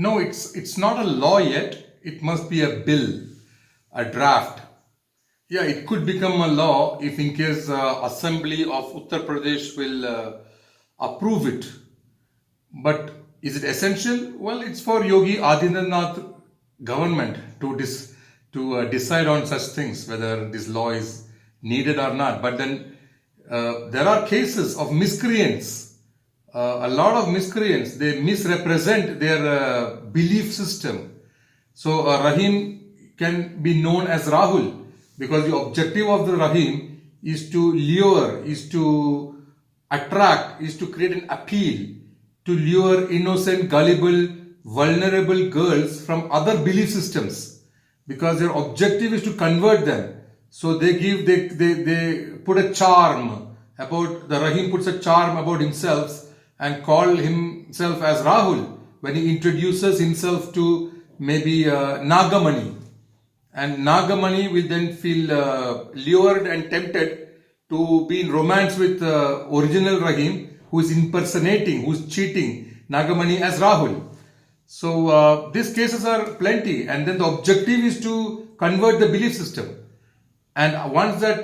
No, it's not a law yet. It must be a bill, a draft. Yeah, it could become a law if, in case, Assembly of Uttar Pradesh will approve it. But is it essential? Well, it's for Yogi Adityanath government to decide on such things, whether this law is needed or not. But then there are cases of miscreants. A lot of miscreants, they misrepresent their belief system. So Rahim can be known as Rahul because the objective of the Rahim is to lure, is to attract, is to create an appeal, to lure innocent, gullible, vulnerable girls from other belief systems, because their objective is to convert them. So they put a charm about, the Rahim puts a charm about himself and call himself as Rahul when he introduces himself to maybe Nagamani. And Nagamani will then feel lured and tempted to be in romance with original Rahim, who is impersonating, who is cheating Nagamani as Rahul. So these cases are plenty, and then the objective is to convert the belief system. And once that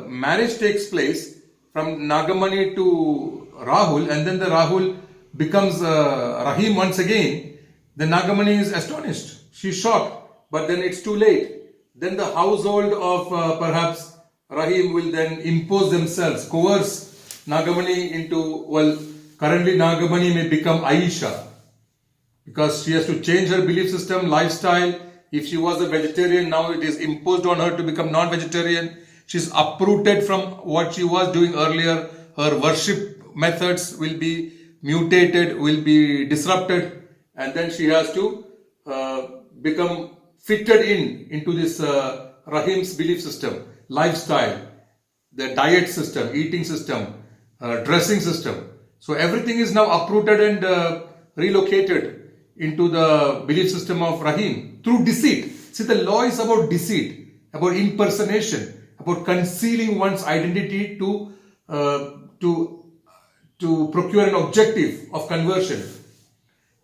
marriage takes place from Nagamani to Rahul, and then the Rahul becomes Rahim once again, the Nagamani is astonished. She's shocked, but then it's too late. Then the household of perhaps Rahim will then impose themselves, coerce Nagamani into, well, currently Nagamani may become Aisha, because she has to change her belief system, lifestyle. If she was a vegetarian, now it is imposed on her to become non-vegetarian. She's uprooted from what she was doing earlier. Her worship methods will be mutated, will be disrupted, and then she has to become fitted into this Rahim's belief system, lifestyle, the diet system, eating system, dressing system. So everything is now uprooted and relocated into the belief system of Rahim through deceit. See, the law is about deceit, about impersonation, about concealing one's identity to procure an objective of conversion.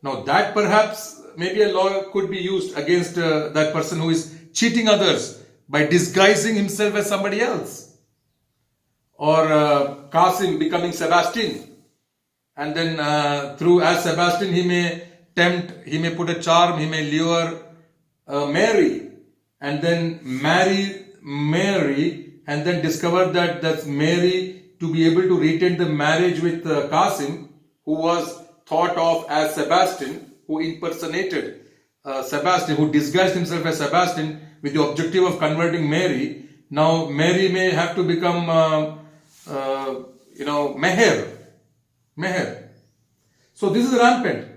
Now that perhaps maybe a law could be used against that person who is cheating others by disguising himself as somebody else. Or Qasim becoming Sebastian, and then through as Sebastian he may tempt, he may put a charm, he may lure Mary, and then marry Mary, and then discover that that's Mary to be able to retain the marriage with Qasim, who was thought of as Sebastian, who impersonated Sebastian, who disguised himself as Sebastian with the objective of converting Mary. Now Mary may have to become Meher. So this is rampant.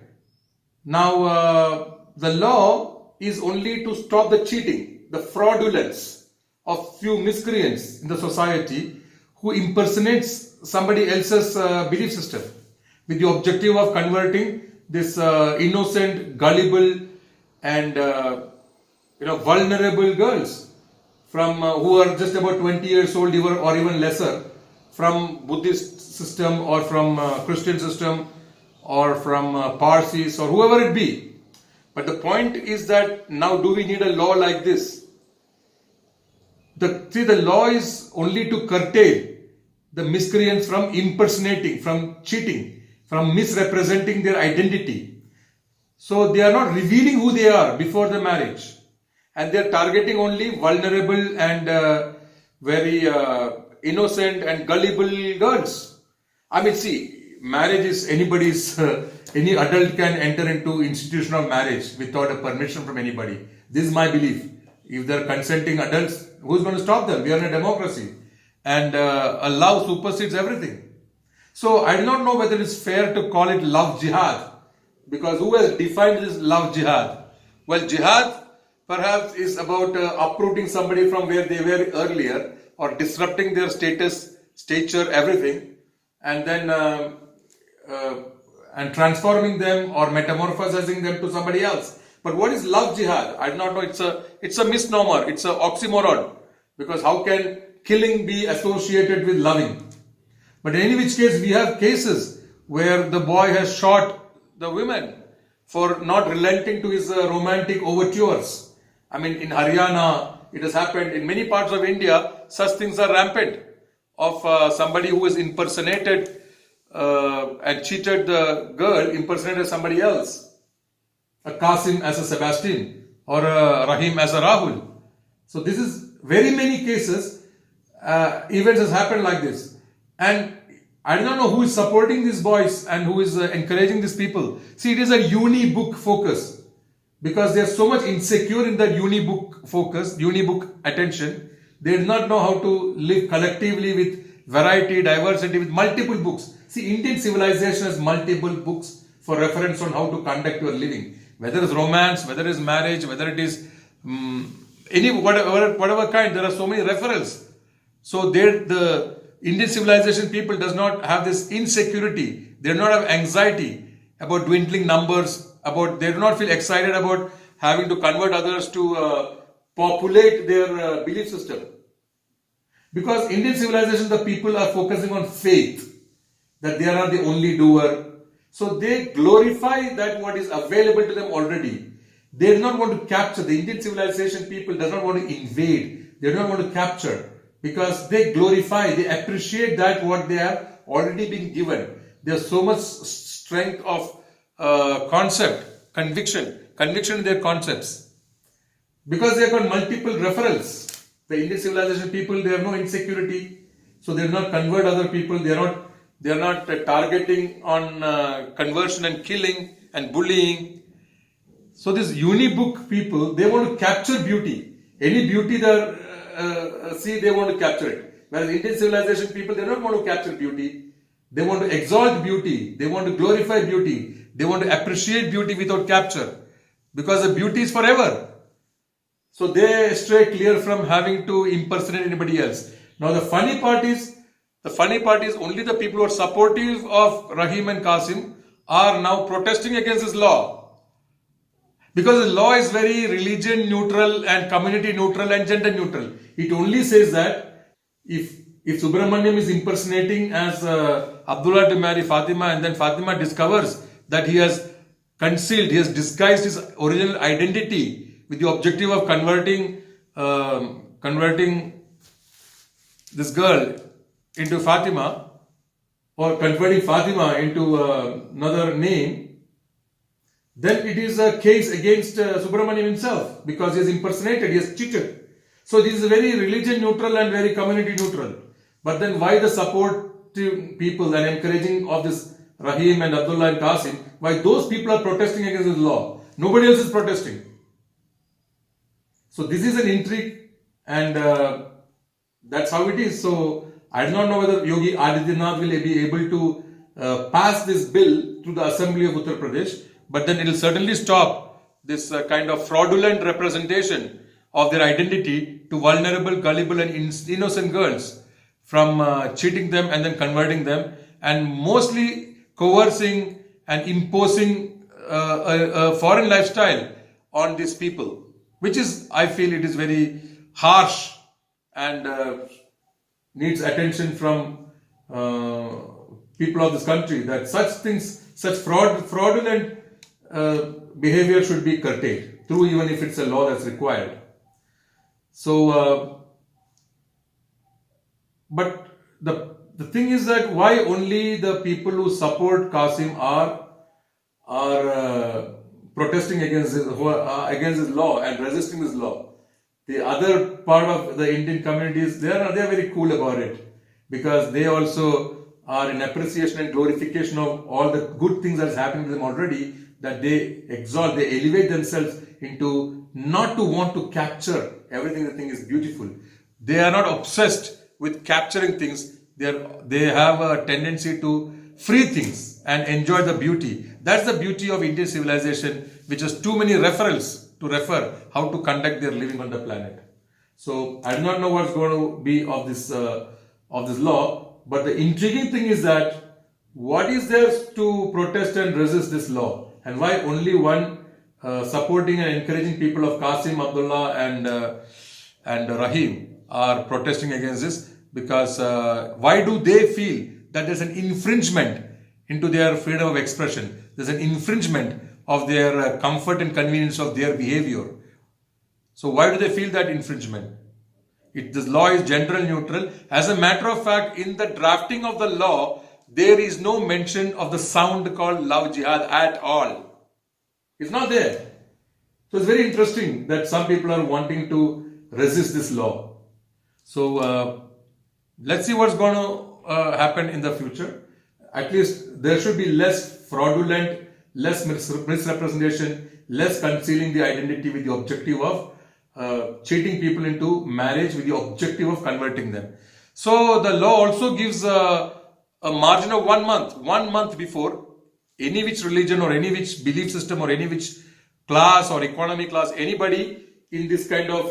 Now the law is only to stop the cheating, the fraudulence of few miscreants in the society who impersonates somebody else's belief system with the objective of converting this innocent, gullible and vulnerable girls from who are just about 20 years old or even lesser, from Buddhist system or from Christian system or from Parsis or whoever it be. But the point is that now do we need a law like this? The law is only to curtail the miscreants from impersonating, from cheating, from misrepresenting their identity. So they are not revealing who they are before the marriage. And they are targeting only vulnerable and very innocent and gullible girls. I mean, see, marriage is anybody's, any adult can enter into institution of marriage without a permission from anybody. This is my belief. If they are consenting adults, who's going to stop them? We are in a democracy. And love supersedes everything. So I do not know whether it's fair to call it love jihad. Because who has defined this love jihad? Well, jihad perhaps is about uprooting somebody from where they were earlier, or disrupting their status, stature, everything, and then and transforming them or metamorphosizing them to somebody else. But what is love jihad? I do not know. It's a misnomer. It's an oxymoron. Because how can killing be associated with loving? But in any which case, we have cases where the boy has shot the women for not relenting to his romantic overtures. I mean, in Haryana, it has happened. In many parts of India, such things are rampant. Of somebody who is impersonated and cheated the girl, impersonated somebody else. A Qasim as a Sebastian or a Rahim as a Rahul. So this is very many cases, events has happened like this. And I do not know who is supporting these boys and who is encouraging these people. See, it is a uni-book focus because they are so much insecure in that uni-book focus, uni-book attention. They do not know how to live collectively with variety, diversity, with multiple books. See, Indian civilization has multiple books for reference on how to conduct your living. Whether it's romance, whether it is marriage, whether it is whatever kind, there are so many referrals. So the Indian civilization people does not have this insecurity. They do not have anxiety about dwindling numbers. They do not feel excited about having to convert others to populate their belief system. Because Indian civilization, the people are focusing on faith, that they are not the only doer. So they glorify that what is available to them already. They do not want to capture. The Indian civilization people does not want to invade. They do not want to capture. Because they glorify, they appreciate that what they have already been given. There's so much strength of conviction in their concepts. Because they have got multiple referrals. The Indian civilization people, they have no insecurity. So they do not convert other people. They are not targeting on conversion and killing and bullying. So these uni-book people, they want to capture beauty. Any beauty they see, they want to capture it. Whereas Indian civilization people, they don't want to capture beauty. They want to exalt beauty. They want to glorify beauty. They want to appreciate beauty without capture. Because the beauty is forever. So they stray clear from having to impersonate anybody else. Now the funny part is only the people who are supportive of Rahim and Qasim are now protesting against this law. Because the law is very religion neutral and community neutral and gender neutral. It only says that if Subramaniam is impersonating as Abdullah to marry Fatima, and then Fatima discovers that he has disguised his original identity with the objective of converting this girl into Fatima, or converting Fatima into another name, then it is a case against Subramaniam himself, because he has impersonated, he has cheated. So this is very religion neutral and very community neutral. But then why the supportive people and encouraging of this Rahim and Abdullah and Qasim, why those people are protesting against this law? Nobody else is protesting. So this is an intrigue, and that's how it is. So I do not know whether Yogi Adityanath will be able to pass this bill through the Assembly of Uttar Pradesh, but then it will certainly stop this kind of fraudulent representation of their identity to vulnerable, gullible and innocent girls, from cheating them and then converting them, and mostly coercing and imposing a foreign lifestyle on these people, which is, I feel, it is very harsh and needs attention from people of this country, that such things, such fraudulent behavior should be curtailed through, even if it's a law that's required. So, but the thing is that why only the people who support Qasim are protesting against this law and resisting this law. The other part of the Indian communities, they are very cool about it, because they also are in appreciation and glorification of all the good things that is happening to them already, that they exalt, they elevate themselves into not to want to capture everything they think is beautiful. They are not obsessed with capturing things. They have a tendency to free things and enjoy the beauty. That's the beauty of Indian civilization, which has too many referrals to refer how to conduct their living on the planet. So I do not know what's going to be of this law, but the intriguing thing is that what is there to protest and resist this law, and why only one supporting and encouraging people of Qasim, Abdullah and Rahim are protesting against this? Because why do they feel that there's an infringement into their freedom of expression? There's an infringement of their comfort and convenience of their behavior. So why do they feel that infringement? This law is gender neutral. As a matter of fact, in the drafting of the law, there is no mention of the sound called love jihad at all. It's not there. So it's very interesting that some people are wanting to resist this law. So let's see what's going to happen in the future. At least there should be less fraudulent, less misrepresentation, less concealing the identity with the objective of cheating people into marriage with the objective of converting them. So the law also gives a margin of 1 month. 1 month before any which religion or any which belief system or any which class or economic class, anybody in this kind of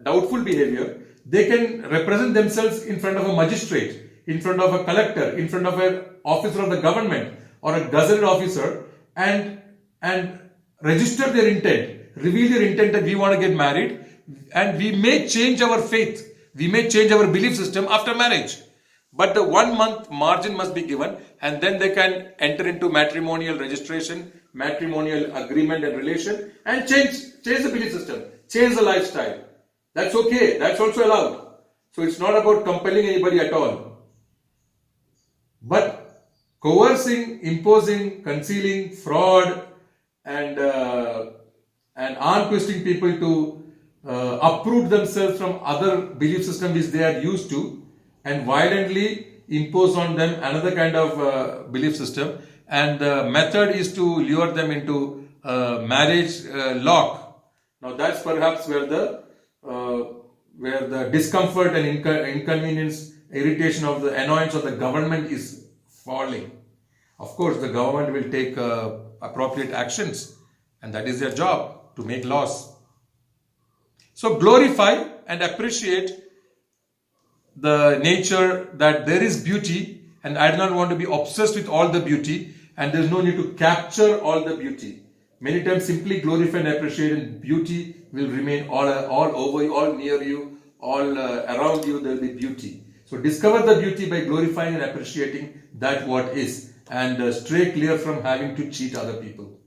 doubtful behavior, they can represent themselves in front of a magistrate, in front of a collector, in front of an officer of the government or a gazetted officer and register their intent, reveal their intent that we want to get married and we may change our faith, we may change our belief system after marriage. But the 1 month margin must be given and then they can enter into matrimonial registration, matrimonial agreement and relation and change the belief system, change the lifestyle. That's okay, that's also allowed. So it's not about compelling anybody at all. But coercing, imposing, concealing, fraud and arm twisting people to uproot themselves from other belief system which they are used to and violently impose on them another kind of belief system, and the method is to lure them into marriage lock. Now that's perhaps where the discomfort and inconvenience, irritation of the annoyance of the government is falling. Of course, the government will take appropriate actions, and that is their job, to make laws. So glorify and appreciate the nature that there is beauty, and I do not want to be obsessed with all the beauty, and there is no need to capture all the beauty. Many times simply glorify and appreciate, and beauty will remain all over you, all near you, all around you. There will be beauty. So discover the beauty by glorifying and appreciating that what is, and stray clear from having to cheat other people.